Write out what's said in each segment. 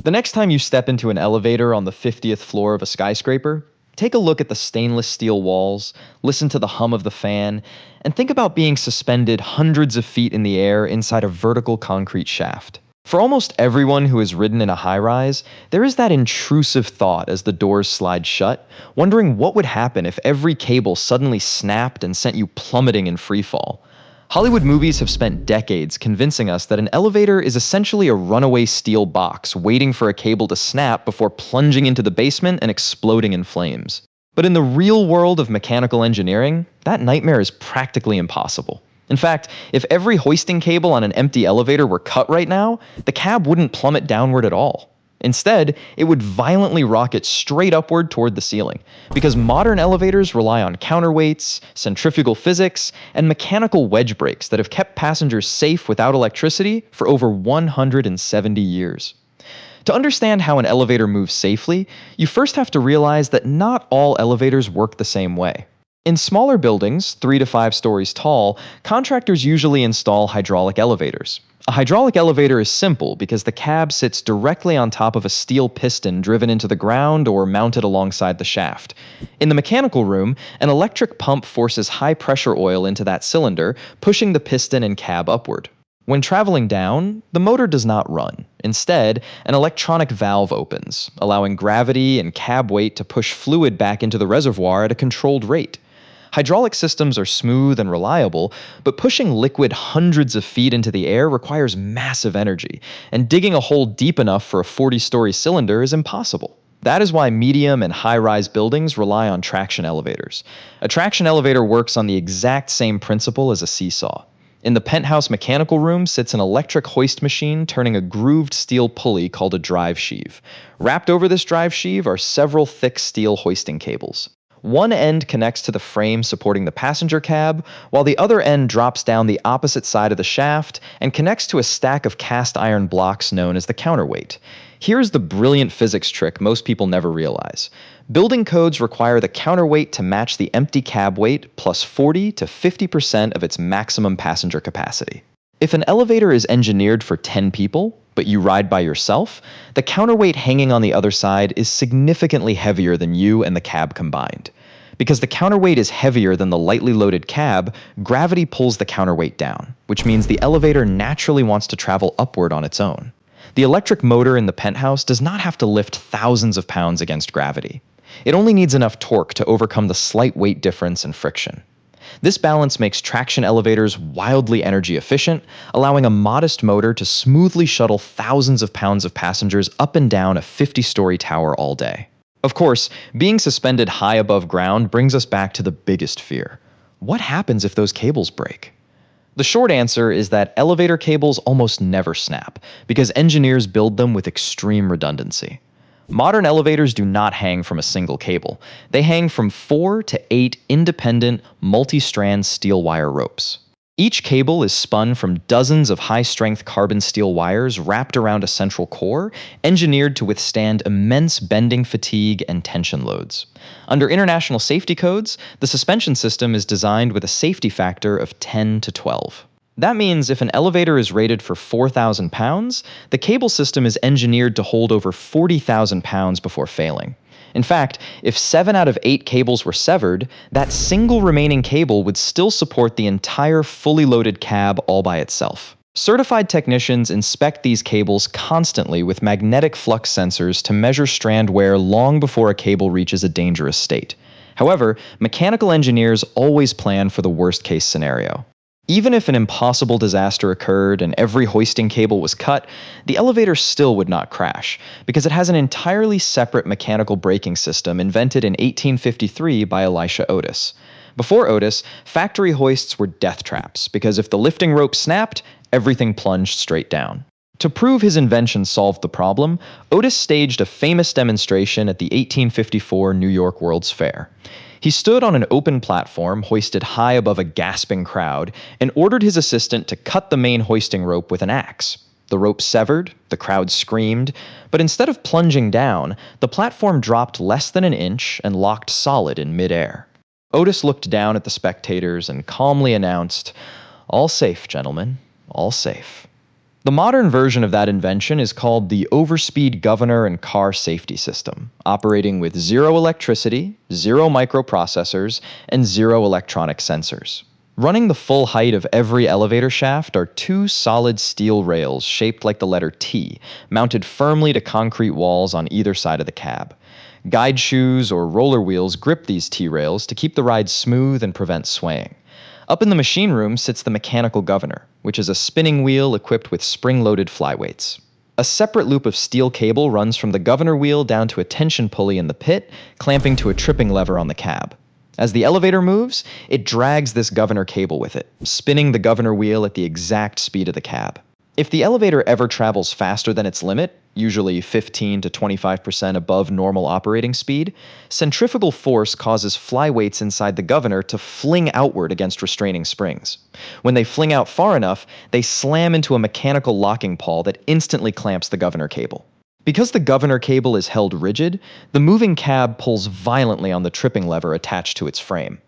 The next time you step into an elevator on the 50th floor of a skyscraper, take a look at the stainless steel walls, listen to the hum of the fan, and think about being suspended hundreds of feet in the air inside a vertical concrete shaft. For almost everyone who has ridden in a high-rise, there is that intrusive thought as the doors slide shut, wondering what would happen if every cable suddenly snapped and sent you plummeting in freefall. Hollywood movies have spent decades convincing us that an elevator is essentially a runaway steel box waiting for a cable to snap before plunging into the basement and exploding in flames. But in the real world of mechanical engineering, that nightmare is practically impossible. In fact, if every hoisting cable on an empty elevator were cut right now, the cab wouldn't plummet downward at all. Instead, it would violently rocket straight upward toward the ceiling, because modern elevators rely on counterweights, centrifugal physics, and mechanical wedge brakes that have kept passengers safe without electricity for over 170 years. To understand how an elevator moves safely, you first have to realize that not all elevators work the same way. In smaller buildings, 3 to 5 stories tall, contractors usually install hydraulic elevators. A hydraulic elevator is simple because the cab sits directly on top of a steel piston driven into the ground or mounted alongside the shaft. In the mechanical room, an electric pump forces high-pressure oil into that cylinder, pushing the piston and cab upward. When traveling down, the motor does not run. Instead, an electronic valve opens, allowing gravity and cab weight to push fluid back into the reservoir at a controlled rate. Hydraulic systems are smooth and reliable, but pushing liquid hundreds of feet into the air requires massive energy, and digging a hole deep enough for a 40-story cylinder is impossible. That is why medium and high-rise buildings rely on traction elevators. A traction elevator works on the exact same principle as a seesaw. In the penthouse mechanical room sits an electric hoist machine turning a grooved steel pulley called a drive sheave. Wrapped over this drive sheave are several thick steel hoisting cables. One end connects to the frame supporting the passenger cab, while the other end drops down the opposite side of the shaft and connects to a stack of cast iron blocks known as the counterweight. Here's the brilliant physics trick most people never realize. Building codes require the counterweight to match the empty cab weight plus 40 to 50% of its maximum passenger capacity. If an elevator is engineered for 10 people, but you ride by yourself, the counterweight hanging on the other side is significantly heavier than you and the cab combined. Because the counterweight is heavier than the lightly loaded cab, gravity pulls the counterweight down, which means the elevator naturally wants to travel upward on its own. The electric motor in the penthouse does not have to lift thousands of pounds against gravity. It only needs enough torque to overcome the slight weight difference and friction. This balance makes traction elevators wildly energy efficient, allowing a modest motor to smoothly shuttle thousands of pounds of passengers up and down a 50-story tower all day. Of course, being suspended high above ground brings us back to the biggest fear. What happens if those cables break? The short answer is that elevator cables almost never snap, because engineers build them with extreme redundancy. Modern elevators do not hang from a single cable. They hang from 4 to 8 independent, multi-strand steel wire ropes. Each cable is spun from dozens of high-strength carbon steel wires wrapped around a central core, engineered to withstand immense bending fatigue and tension loads. Under international safety codes, the suspension system is designed with a safety factor of 10 to 12. That means if an elevator is rated for 4,000 pounds, the cable system is engineered to hold over 40,000 pounds before failing. In fact, if 7 out of 8 cables were severed, that single remaining cable would still support the entire fully loaded cab all by itself. Certified technicians inspect these cables constantly with magnetic flux sensors to measure strand wear long before a cable reaches a dangerous state. However, mechanical engineers always plan for the worst-case scenario. Even if an impossible disaster occurred and every hoisting cable was cut, the elevator still would not crash, because it has an entirely separate mechanical braking system invented in 1853 by Elisha Otis. Before Otis, factory hoists were death traps, because if the lifting rope snapped, everything plunged straight down. To prove his invention solved the problem, Otis staged a famous demonstration at the 1854 New York World's Fair. He stood on an open platform hoisted high above a gasping crowd and ordered his assistant to cut the main hoisting rope with an axe. The rope severed, the crowd screamed, but instead of plunging down, the platform dropped less than an inch and locked solid in midair. Otis looked down at the spectators and calmly announced, "All safe, gentlemen, all safe." The modern version of that invention is called the Overspeed governor and car safety system, operating with zero electricity, zero microprocessors, and zero electronic sensors. Running the full height of every elevator shaft are two solid steel rails shaped like the letter T, mounted firmly to concrete walls on either side of the cab. Guide shoes or roller wheels grip these T-rails to keep the ride smooth and prevent swaying. Up in the machine room sits the mechanical governor, which is a spinning wheel equipped with spring-loaded flyweights. A separate loop of steel cable runs from the governor wheel down to a tension pulley in the pit, clamping to a tripping lever on the cab. As the elevator moves, it drags this governor cable with it, spinning the governor wheel at the exact speed of the cab. If the elevator ever travels faster than its limit, usually 15 to 25% above normal operating speed, centrifugal force causes flyweights inside the governor to fling outward against restraining springs. When they fling out far enough, they slam into a mechanical locking pawl that instantly clamps the governor cable. Because the governor cable is held rigid, the moving cab pulls violently on the tripping lever attached to its frame.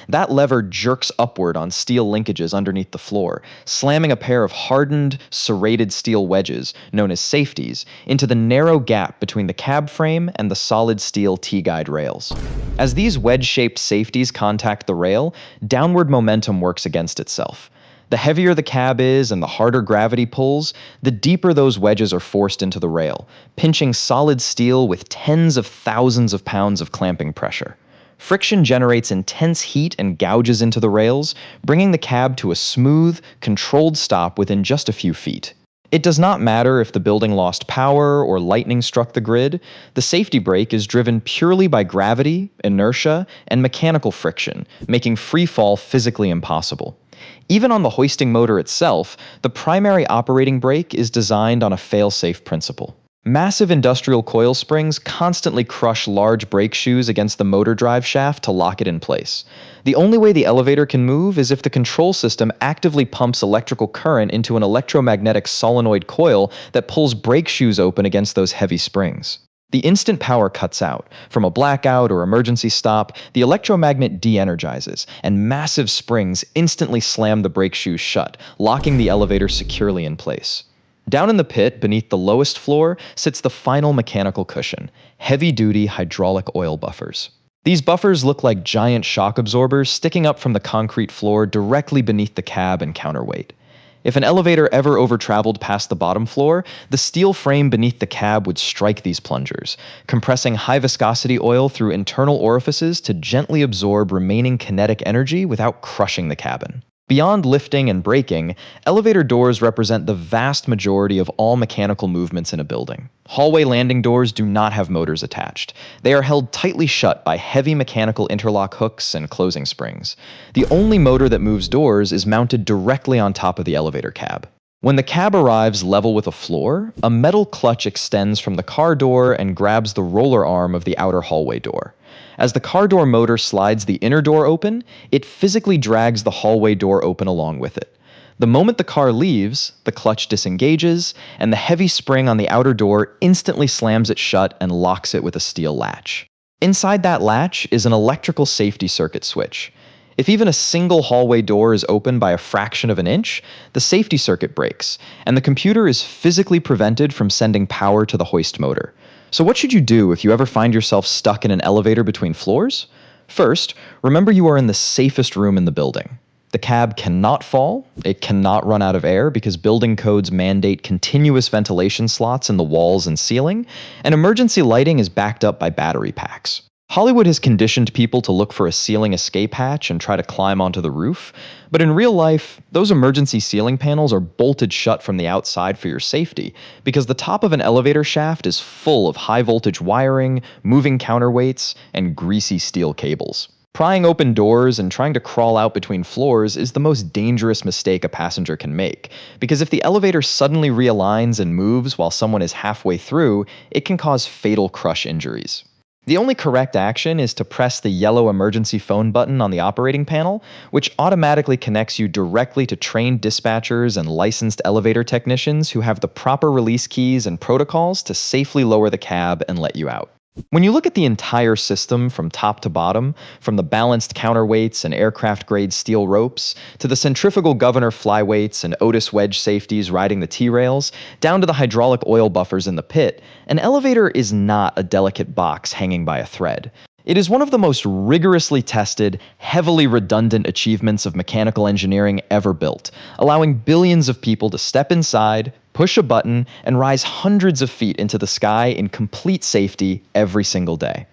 That lever jerks upward on steel linkages underneath the floor, slamming a pair of hardened, serrated steel wedges, known as Safeties, into the narrow gap between the cab frame and the solid steel T-guide rails. As these wedge-shaped Safeties contact the rail, downward momentum works against itself. The heavier the cab is and the harder gravity pulls, the deeper those wedges are forced into the rail, pinching solid steel with tens of thousands of pounds of clamping pressure. Friction generates intense heat and gouges into the rails, bringing the cab to a smooth, controlled stop within just a few feet. It does not matter if the building lost power or lightning struck the grid, the safety brake is driven purely by gravity, inertia, and mechanical friction, making free fall physically impossible. Even on the hoisting motor itself, the primary operating brake is designed on a fail-safe principle. Massive industrial coil springs constantly crush large brake shoes against the motor drive shaft to lock it in place. The only way the elevator can move is if the control system actively pumps electrical current into an electromagnetic solenoid coil that pulls brake shoes open against those heavy springs. The instant power cuts out. From a blackout or emergency stop, the electromagnet de-energizes, and massive springs instantly slam the brake shoes shut, locking the elevator securely in place. Down in the pit, beneath the lowest floor, sits the final mechanical cushion, heavy-duty hydraulic oil buffers. These buffers look like giant shock absorbers sticking up from the concrete floor directly beneath the cab and counterweight. If an elevator ever over-traveled past the bottom floor, the steel frame beneath the cab would strike these plungers, compressing high-viscosity oil through internal orifices to gently absorb remaining kinetic energy without crushing the cabin. Beyond lifting and braking, elevator doors represent the vast majority of all mechanical movements in a building. Hallway landing doors do not have motors attached. They are held tightly shut by heavy mechanical interlock hooks and closing springs. The only motor that moves doors is mounted directly on top of the elevator cab. When the cab arrives level with a floor, a metal clutch extends from the car door and grabs the roller arm of the outer hallway door. As the car door motor slides the inner door open, it physically drags the hallway door open along with it. The moment the car leaves, the clutch disengages, and the heavy spring on the outer door instantly slams it shut and locks it with a steel latch. Inside that latch is an electrical safety circuit switch. If even a single hallway door is open by a fraction of an inch, the safety circuit breaks, and the computer is physically prevented from sending power to the hoist motor. So what should you do if you ever find yourself stuck in an elevator between floors? First, remember you are in the safest room in the building. The cab cannot fall, it cannot run out of air because building codes mandate continuous ventilation slots in the walls and ceiling, and emergency lighting is backed up by battery packs. Hollywood has conditioned people to look for a ceiling escape hatch and try to climb onto the roof, but in real life, those emergency ceiling panels are bolted shut from the outside for your safety because the top of an elevator shaft is full of high-voltage wiring, moving counterweights, and greasy steel cables. Prying open doors and trying to crawl out between floors is the most dangerous mistake a passenger can make, because if the elevator suddenly realigns and moves while someone is halfway through, it can cause fatal crush injuries. The only correct action is to press the yellow emergency phone button on the operating panel, which automatically connects you directly to trained dispatchers and licensed elevator technicians who have the proper release keys and protocols to safely lower the cab and let you out. When you look at the entire system from top to bottom, from the balanced counterweights and aircraft grade steel ropes, to the centrifugal governor flyweights and Otis Wedge safeties riding the T-rails, down to the hydraulic oil buffers in the pit, an elevator is not a delicate box hanging by a thread. It is one of the most rigorously tested, heavily redundant achievements of mechanical engineering ever built, allowing billions of people to step inside, push a button, and rise hundreds of feet into the sky in complete safety every single day.